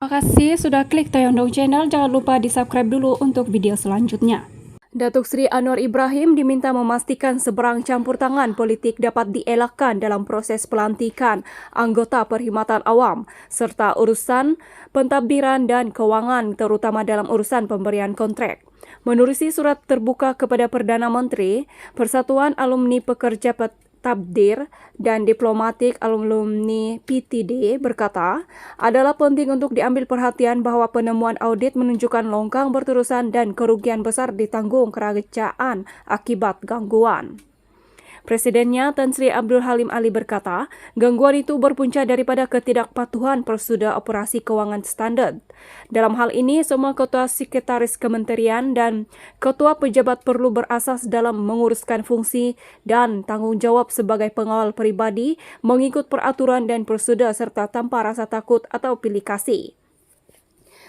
Terima kasih sudah klik Toyondong Channel. Jangan lupa di-subscribe dulu untuk video selanjutnya. Datuk Seri Anwar Ibrahim diminta memastikan seberang campur tangan politik dapat dielakkan dalam proses pelantikan anggota Perkhidmatan Awam serta urusan pentadbiran dan kewangan terutama dalam urusan pemberian kontrak. Menerusi surat terbuka kepada Perdana Menteri, Persatuan Alumni Pekerja Tabdir dan Diplomatik Alumni PTD berkata, adalah penting untuk diambil perhatian bahawa penemuan audit menunjukkan longkang berterusan dan kerugian besar ditanggung kerajaan akibat gangguan. Presidennya Tan Sri Abdul Halim Ali berkata, gangguan itu berpunca daripada ketidakpatuhan prosedur operasi kewangan standard. Dalam hal ini, semua ketua sekretaris kementerian dan ketua pejabat perlu berasas dalam menguruskan fungsi dan tanggungjawab sebagai pengawal peribadi, mengikut peraturan dan prosedur serta tanpa rasa takut atau pilih kasih.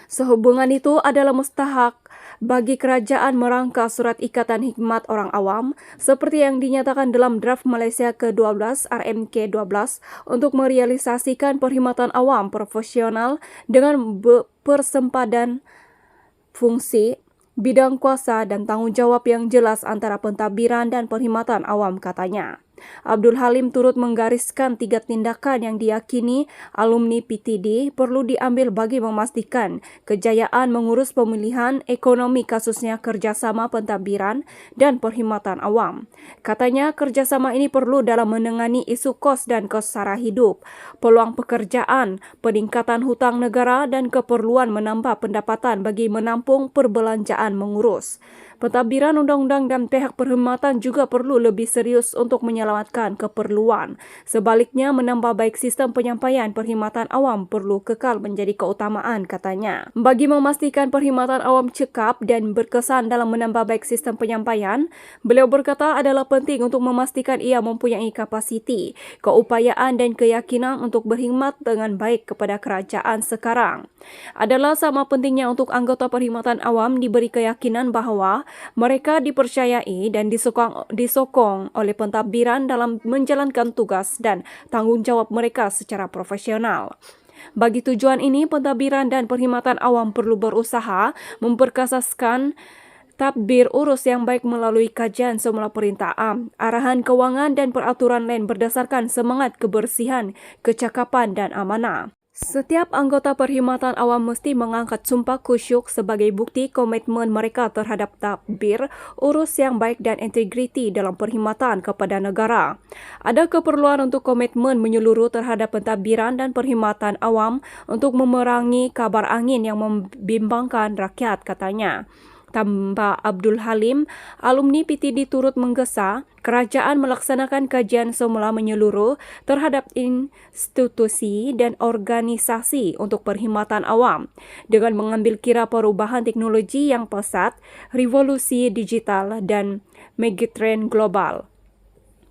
Sehubungan itu adalah mustahak bagi kerajaan merangka surat ikatan hikmat orang awam seperti yang dinyatakan dalam draft Malaysia ke-12 RMK 12 untuk merealisasikan perkhidmatan awam profesional dengan persempadan fungsi, bidang kuasa dan tanggungjawab yang jelas antara pentadbiran dan perkhidmatan awam, katanya. Abdul Halim turut menggariskan 3 tindakan yang diyakini alumni PTD perlu diambil bagi memastikan kejayaan mengurus pemilihan ekonomi khususnya kerjasama pentadbiran dan perkhidmatan awam. Katanya kerjasama ini perlu dalam menangani isu kos dan kos sara hidup, peluang pekerjaan, peningkatan hutang negara dan keperluan menambah pendapatan bagi menampung perbelanjaan mengurus. Pentadbiran undang-undang dan pihak perkhidmatan juga perlu lebih serius untuk menyelamatkan keperluan. Sebaliknya, menambah baik sistem penyampaian perkhidmatan awam perlu kekal menjadi keutamaan, katanya. Bagi memastikan perkhidmatan awam cekap dan berkesan dalam menambah baik sistem penyampaian, beliau berkata adalah penting untuk memastikan ia mempunyai kapasiti, keupayaan dan keyakinan untuk berkhidmat dengan baik kepada kerajaan sekarang. Adalah sama pentingnya untuk anggota perkhidmatan awam diberi keyakinan bahawa mereka dipercayai dan disokong oleh pentadbiran dalam menjalankan tugas dan tanggungjawab mereka secara profesional. Bagi tujuan ini, pentadbiran dan perkhidmatan awam perlu berusaha memperkasaskan tadbir urus yang baik melalui kajian semula perintah am, arahan kewangan dan peraturan lain berdasarkan semangat kebersihan, kecakapan dan amanah. Setiap anggota perkhidmatan awam mesti mengangkat sumpah khusyuk sebagai bukti komitmen mereka terhadap tadbir, urus yang baik dan integriti dalam perkhidmatan kepada negara. Ada keperluan untuk komitmen menyeluruh terhadap pentadbiran dan perkhidmatan awam untuk memerangi kabar angin yang membimbangkan rakyat, katanya. Tambah Abdul Halim, alumni PTD turut menggesa kerajaan melaksanakan kajian semula menyeluruh terhadap institusi dan organisasi untuk perkhidmatan awam dengan mengambil kira perubahan teknologi yang pesat, revolusi digital dan megatrend global.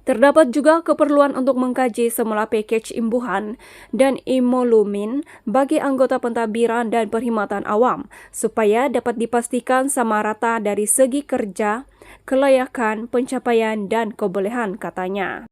Terdapat juga keperluan untuk mengkaji semula pakej imbuhan dan emolumen bagi anggota pentadbiran dan perkhidmatan awam supaya dapat dipastikan sama rata dari segi kerja, kelayakan, pencapaian dan kebolehan, katanya.